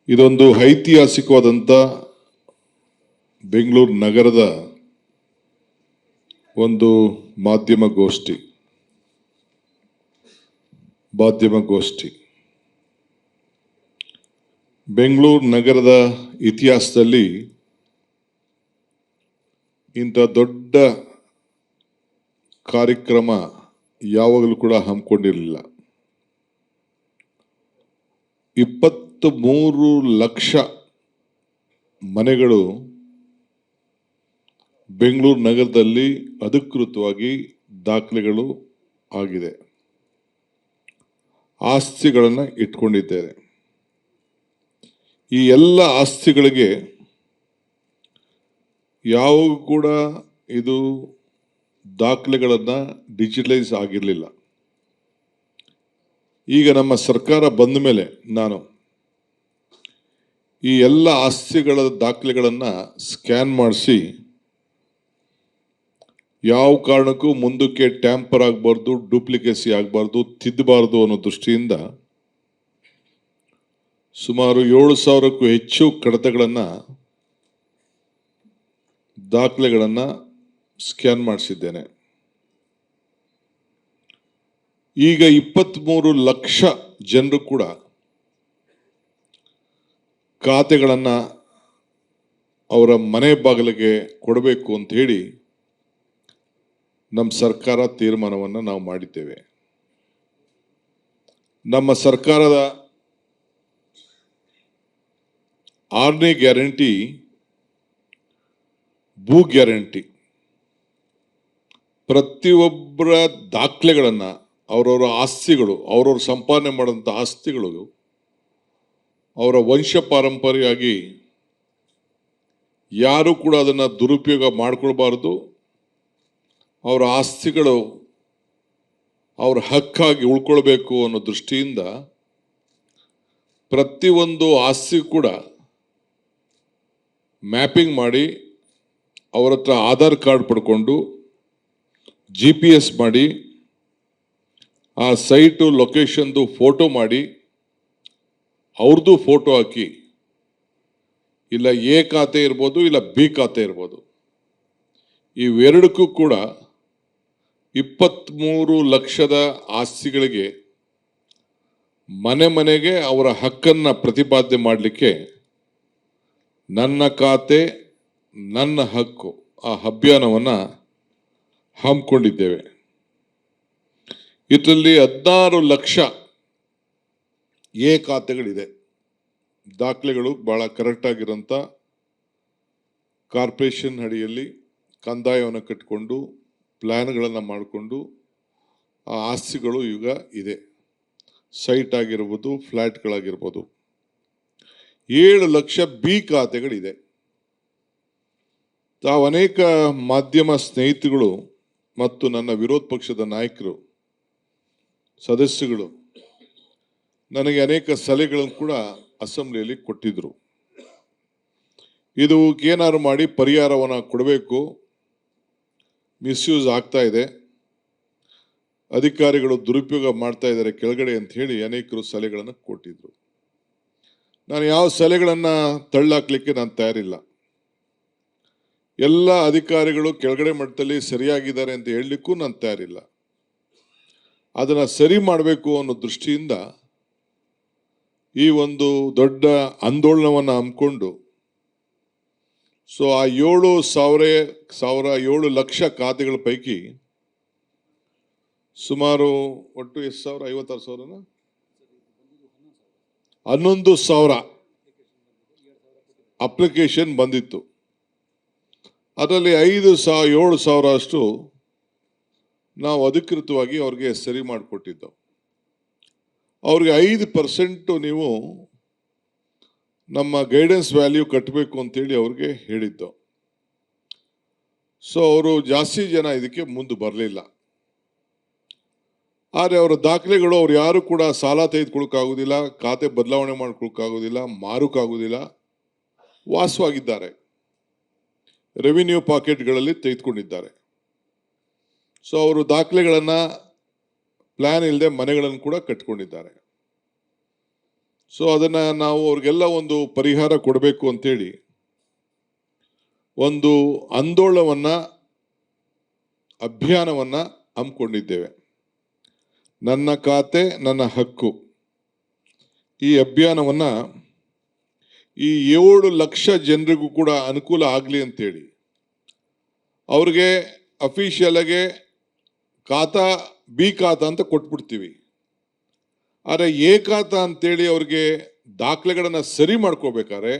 ಇದೊಂದು ಐತಿಹಾಸಿಕವಾದಂಥ ಬೆಂಗಳೂರು ನಗರದ ಒಂದು ಮಾಧ್ಯಮಗೋಷ್ಠಿ. ಬೆಂಗಳೂರು ನಗರದ ಇತಿಹಾಸದಲ್ಲಿ ಇಂಥ ದೊಡ್ಡ ಕಾರ್ಯಕ್ರಮ ಯಾವಾಗಲೂ ಕೂಡ ಹಮ್ಮಿಕೊಂಡಿರಲಿಲ್ಲ. 23 ಲಕ್ಷ ಮನೆಗಳು ಬೆಂಗಳೂರು ನಗರದಲ್ಲಿ ಅಧಿಕೃತವಾಗಿ ದಾಖಲೆಗಳು ಆಗಿದೆ, ಆಸ್ತಿಗಳನ್ನು ಇಟ್ಕೊಂಡಿದ್ದಾರೆ. ಈ ಎಲ್ಲ ಆಸ್ತಿಗಳಿಗೆ ಯಾವಾಗ ಕೂಡ ಇದು ದಾಖಲೆಗಳನ್ನು ಡಿಜಿಟಲೈಸ್ ಆಗಿರಲಿಲ್ಲ. ಈಗ ನಮ್ಮ ಸರ್ಕಾರ ಬಂದ ಮೇಲೆ ನಾನು ಈ ಎಲ್ಲ ಆಸ್ತಿಗಳ ದಾಖಲೆಗಳನ್ನು ಸ್ಕ್ಯಾನ್ ಮಾಡಿಸಿ ಯಾವ ಕಾರಣಕ್ಕೂ ಮುಂದಕ್ಕೆ ಟ್ಯಾಂಪರ್ ಆಗಬಾರ್ದು, ಡೂಪ್ಲಿಕೇಸಿ ಆಗಬಾರ್ದು, ತಿದ್ದಬಾರ್ದು ಅನ್ನೋ ದೃಷ್ಟಿಯಿಂದ ಸುಮಾರು 7,000ಕ್ಕೂ ಹೆಚ್ಚು ಕಡತಗಳನ್ನು ದಾಖಲೆಗಳನ್ನು ಸ್ಕ್ಯಾನ್ ಮಾಡಿಸಿದ್ದೇನೆ. ಈಗ 23 ಲಕ್ಷ ಜನರು ಕೂಡ ಖಾತೆಗಳನ್ನು ಅವರ ಮನೆ ಬಾಗಿಲಿಗೆ ಕೊಡಬೇಕು ಅಂತ ಹೇಳಿ ನಮ್ಮ ಸರ್ಕಾರ ತೀರ್ಮಾನವನ್ನು ನಾವು ಮಾಡಿದ್ದೇವೆ. ನಮ್ಮ ಸರ್ಕಾರದ 6ನೇ ಗ್ಯಾರಂಟಿ ಭೂ ಗ್ಯಾರಂಟಿ. ಪ್ರತಿಯೊಬ್ಬರ ದಾಖಲೆಗಳನ್ನು, ಅವರವರ ಆಸ್ತಿಗಳು, ಅವರವ್ರ ಸಂಪಾದನೆ ಮಾಡಿದಂಥ ಆಸ್ತಿಗಳು ಅವರ ವಂಶ ಪಾರಂಪರ್ಯವಾಗಿ ಯಾರು ಕೂಡ ಅದನ್ನು ದುರುಪಯೋಗ ಮಾಡಿಕೊಳ್ಬಾರ್ದು. ಅವರ ಆಸ್ತಿಗಳು ಅವರ ಹಕ್ಕಾಗಿ ಉಳ್ಕೊಳ್ಬೇಕು ಅನ್ನೋ ದೃಷ್ಟಿಯಿಂದ ಪ್ರತಿಯೊಂದು ಆಸ್ತಿ ಕೂಡ ಮ್ಯಾಪಿಂಗ್ ಮಾಡಿ ಅವರ ಹತ್ರ ಆಧಾರ್ ಕಾರ್ಡ್ ಪಡ್ಕೊಂಡು GPS ಮಾಡಿ ಆ ಸೈಟು ಲೊಕೇಶನ್ದು ಫೋಟೋ ಮಾಡಿ ಅವ್ರದ್ದು ಫೋಟೋ ಹಾಕಿ, ಇಲ್ಲ A ಖಾತೆ ಇರ್ಬೋದು, ಇಲ್ಲ B ಖಾತೆ ಇರ್ಬೋದು, ಇವೆರಡಕ್ಕೂ ಕೂಡ 23 ಲಕ್ಷದ ಆಸ್ತಿಗಳಿಗೆ ಮನೆ ಮನೆಗೆ ಅವರ ಹಕ್ಕನ್ನು ಪ್ರತಿಪಾದನೆ ಮಾಡಲಿಕ್ಕೆ ನನ್ನ ಖಾತೆ ನನ್ನ ಹಕ್ಕು ಆ ಅಭಿಯಾನವನ್ನು ಹಮ್ಮಿಕೊಂಡಿದ್ದೇವೆ. ಇದರಲ್ಲಿ 16 ಲಕ್ಷ A ಖಾತೆಗಳಿದೆ. ದಾಖಲೆಗಳು ಭಾಳ ಕರೆಕ್ಟಾಗಿರೋಂಥ ಕಾರ್ಪೊರೇಷನ್ ಅಡಿಯಲ್ಲಿ ಕಂದಾಯವನ್ನು ಕಟ್ಟಿಕೊಂಡು ಪ್ಲ್ಯಾನ್ಗಳನ್ನು ಮಾಡಿಕೊಂಡು ಆ ಆಸ್ತಿಗಳು ಈಗ ಇದೆ. ಸೈಟ್ ಆಗಿರ್ಬೋದು, ಫ್ಲ್ಯಾಟ್ಗಳಾಗಿರ್ಬೋದು. 7 ಲಕ್ಷ B ಖಾತೆಗಳಿದೆ. ತಾವು ಅನೇಕ ಮಾಧ್ಯಮ ಸ್ನೇಹಿತರುಗಳು ಮತ್ತು ನನ್ನ ವಿರೋಧ ಪಕ್ಷದ ನಾಯಕರು, ಸದಸ್ಯಗಳು ನನಗೆ ಅನೇಕ ಸಲಹೆಗಳನ್ನು ಕೂಡ ಅಸೆಂಬ್ಲಿಯಲ್ಲಿ ಕೊಟ್ಟಿದ್ರು. ಇದು ಏನಾದ್ರು ಮಾಡಿ ಪರಿಹಾರವನ್ನು ಕೊಡಬೇಕು, ಮಿಸ್ಯೂಸ್ ಆಗ್ತಾ ಇದೆ, ಅಧಿಕಾರಿಗಳು ದುರುಪಯೋಗ ಮಾಡ್ತಾ ಇದ್ದಾರೆ ಕೆಳಗಡೆ ಅಂತ ಹೇಳಿ ಅನೇಕರು ಸಲಹೆಗಳನ್ನು ಕೊಟ್ಟಿದ್ರು. ನಾನು ಯಾವ ಸಲಹೆಗಳನ್ನು ತಳ್ಳಾಕ್ಲಿಕ್ಕೆ ನಾನು ತಯಾರಿಲ್ಲ. ಎಲ್ಲ ಅಧಿಕಾರಿಗಳು ಕೆಳಗಡೆ ಮಟ್ಟದಲ್ಲಿ ಸರಿಯಾಗಿದ್ದಾರೆ ಅಂತ ಹೇಳಲಿಕ್ಕೂ ನಾನು ತಯಾರಿಲ್ಲ. ಅದನ್ನು ಸರಿ ಮಾಡಬೇಕು ಅನ್ನೋ ದೃಷ್ಟಿಯಿಂದ ಈ ಒಂದು ದೊಡ್ಡ ಆಂದೋಲನವನ್ನು ಹಮ್ಮಿಕೊಂಡು ಆ 7 ಲಕ್ಷ ಖಾತೆಗಳ ಪೈಕಿ ಸುಮಾರು ಒಟ್ಟು ಎಷ್ಟು ಸಾವಿರ, 56,000ನ 11,000 ಅಪ್ಲಿಕೇಶನ್ ಬಂದಿತ್ತು. ಅದರಲ್ಲಿ 7,000 ಅಷ್ಟು ನಾವು ಅಧಿಕೃತವಾಗಿ ಅವ್ರಿಗೆ ಸರಿ ಮಾಡಿಕೊಟ್ಟಿದ್ದೆವು. ಅವ್ರಿಗೆ 5% ನೀವು ನಮ್ಮ ಗೈಡೆನ್ಸ್ ವ್ಯಾಲ್ಯೂ ಕಟ್ಟಬೇಕು ಅಂತೇಳಿ ಅವ್ರಿಗೆ ಹೇಳಿದ್ದು. ಅವರು ಜಾಸ್ತಿ ಜನ ಇದಕ್ಕೆ ಮುಂದೆ ಬರಲಿಲ್ಲ. ಆದರೆ ಅವರ ದಾಖಲೆಗಳು ಅವ್ರು ಯಾರು ಕೂಡ ಸಾಲ ತೆಗೆದುಕೊಳ್ಳೋಕ್ಕಾಗೋದಿಲ್ಲ, ಖಾತೆ ಬದಲಾವಣೆ ಮಾಡ್ಕೊಳ್ಳೋಕ್ಕಾಗೋದಿಲ್ಲ, ಮಾರೋಕ್ಕಾಗೋದಿಲ್ಲ, ವಾಸವಾಗಿದ್ದಾರೆ, ರೆವಿನ್ಯೂ ಪಾಕೆಟ್ಗಳಲ್ಲಿ ತೆಗೆದುಕೊಂಡಿದ್ದಾರೆ. ಅವರು ದಾಖಲೆಗಳನ್ನು ಪ್ಲ್ಯಾನ್ ಇಲ್ಲದೆ ಮನೆಗಳನ್ನು ಕೂಡ ಕಟ್ಕೊಂಡಿದ್ದಾರೆ. ಸೊ ಅದನ್ನು ನಾವು ಅವ್ರಿಗೆಲ್ಲ ಒಂದು ಪರಿಹಾರ ಕೊಡಬೇಕು ಅಂತೇಳಿ ಒಂದು ಆಂದೋಲನವನ್ನು ಅಭಿಯಾನವನ್ನು ಹಮ್ಮಿಕೊಂಡಿದ್ದೇವೆ. ನನ್ನ ಖಾತೆ ನನ್ನ ಹಕ್ಕು ಈ ಅಭಿಯಾನವನ್ನು ಈ 7 ಲಕ್ಷ ಜನರಿಗೂ ಕೂಡ ಅನುಕೂಲ ಆಗಲಿ ಅಂತೇಳಿ ಅವ್ರಿಗೆ ಅಫಿಷಿಯಲಾಗೆ ಖಾತಾ ಬಿ ಖಾತಾ ಅಂತ ಕೊಟ್ಬಿಡ್ತೀವಿ. ಆದರೆ ಎ ಖಾತಾ ಅಂತೇಳಿ ಅವ್ರಿಗೆ ದಾಖಲೆಗಳನ್ನು ಸರಿ ಮಾಡ್ಕೋಬೇಕಾದ್ರೆ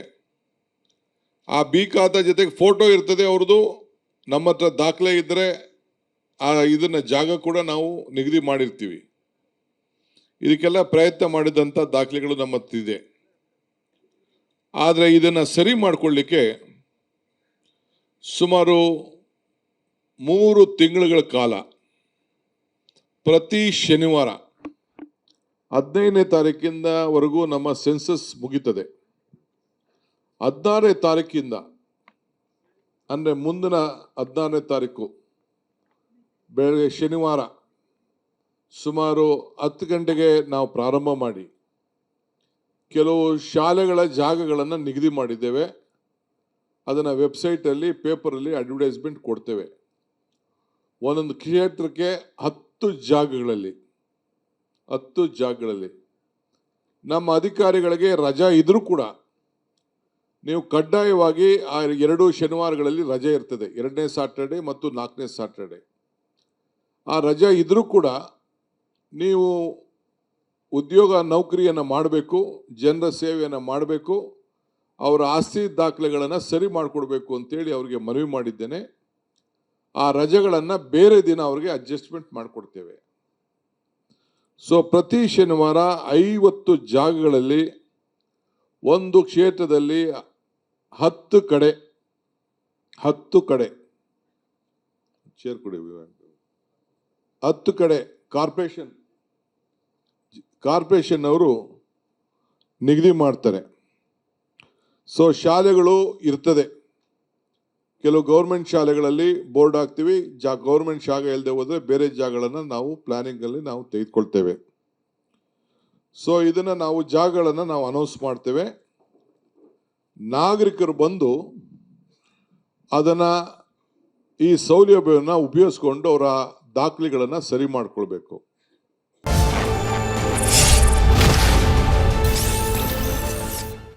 ಆ ಬಿ ಖಾತಾ ಜೊತೆಗೆ ಫೋಟೋ ಇರ್ತದೆ ಅವ್ರದ್ದು. ನಮ್ಮ ಹತ್ರ ದಾಖಲೆ ಇದ್ದರೆ ಇದನ್ನು ಜಾಗ ಕೂಡ ನಾವು ನಿಗದಿ ಮಾಡಿರ್ತೀವಿ. ಇದಕ್ಕೆಲ್ಲ ಪ್ರಯತ್ನ ಮಾಡಿದಂಥ ದಾಖಲೆಗಳು ನಮ್ಮ ಹತ್ರ ಇದೆ. ಆದರೆ ಇದನ್ನು ಸರಿ ಮಾಡಿಕೊಳ್ಳಿಕ್ಕೆ ಸುಮಾರು 3 ತಿಂಗಳುಗಳ ಕಾಲ ಪ್ರತಿ ಶನಿವಾರ 15ನೇ ತಾರೀಕಿಂದವರೆಗೂ ನಮ್ಮ ಸೆನ್ಸಸ್ ಮುಗೀತದೆ. 16ನೇ ತಾರೀಕಿಂದ ಅಂದರೆ ಮುಂದಿನ 16ನೇ ತಾರೀಕು ಬೆಳಗ್ಗೆ ಶನಿವಾರ ಸುಮಾರು 10 ಗಂಟೆಗೆ ನಾವು ಪ್ರಾರಂಭ ಮಾಡಿ ಕೆಲವು ಶಾಲೆಗಳ ಜಾಗಗಳನ್ನು ನಿಗದಿ ಮಾಡಿದ್ದೇವೆ. ಅದನ್ನು ವೆಬ್ಸೈಟಲ್ಲಿ ಪೇಪರಲ್ಲಿ ಅಡ್ವರ್ಟೈಸ್ಮೆಂಟ್ ಕೊಡ್ತೇವೆ. ಒಂದೊಂದು ಕ್ಷೇತ್ರಕ್ಕೆ 10 ಜಾಗಗಳಲ್ಲಿ ನಮ್ಮ ಅಧಿಕಾರಿಗಳಿಗೆ ರಜಾ ಇದ್ರೂ ಕೂಡ ನೀವು ಕಡ್ಡಾಯವಾಗಿ ಆ 2 ಶನಿವಾರಗಳಲ್ಲಿ ರಜೆ ಇರ್ತದೆ, 2ನೇ ಸಾಟರ್ಡೆ ಮತ್ತು 4ನೇ ಸಾಟರ್ಡೆ. ಆ ರಜಾ ಇದ್ರೂ ಕೂಡ ನೀವು ಉದ್ಯೋಗ ನೌಕರಿಯನ್ನು ಮಾಡಬೇಕು, ಜನರ ಸೇವೆಯನ್ನು ಮಾಡಬೇಕು, ಅವರ ಆಸ್ತಿ ದಾಖಲೆಗಳನ್ನು ಸರಿ ಮಾಡಿಕೊಡ್ಬೇಕು ಅಂತೇಳಿ ಅವರಿಗೆ ಮನವಿ ಮಾಡಿದ್ದೇನೆ. ಆ ರಜೆಗಳನ್ನು ಬೇರೆ ದಿನ ಅವರಿಗೆ ಅಡ್ಜಸ್ಟ್ಮೆಂಟ್ ಮಾಡಿಕೊಡ್ತೇವೆ. ಸೊ ಪ್ರತಿ ಶನಿವಾರ 50 ಜಾಗಗಳಲ್ಲಿ ಒಂದು ಕ್ಷೇತ್ರದಲ್ಲಿ 10 ಕಡೆ ಸೇರ್ಕೊಡಿ 10 ಕಡೆ ಕಾರ್ಪೊರೇಷನ್ ಅವರು ನಿಗದಿ ಮಾಡ್ತಾರೆ. ಸೊ ಶಾಲೆಗಳು ಇರ್ತದೆ, ಕೆಲವು ಗೌರ್ಮೆಂಟ್ ಶಾಲೆಗಳಲ್ಲಿ ಬೋರ್ಡ್ ಹಾಕ್ತೀವಿ. ಗೌರ್ಮೆಂಟ್ ಶಾಲೆ ಇಲ್ಲದೆ ಹೋದರೆ ಬೇರೆ ಜಾಗಗಳನ್ನು ನಾವು ಪ್ಲಾನಿಂಗಲ್ಲಿ ನಾವು ತೆಗೆದುಕೊಳ್ತೇವೆ. ಸೊ ಇದನ್ನು ನಾವು ಜಾಗಗಳನ್ನು ನಾವು ಅನೌನ್ಸ್ ಮಾಡ್ತೇವೆ. ನಾಗರಿಕರು ಬಂದು ಅದನ್ನು ಈ ಸೌಲಭ್ಯವನ್ನು ಉಪಯೋಗಿಸ್ಕೊಂಡು ಅವರ ದಾಖಲೆಗಳನ್ನು ಸರಿ ಮಾಡಿಕೊಳ್ಬೇಕು.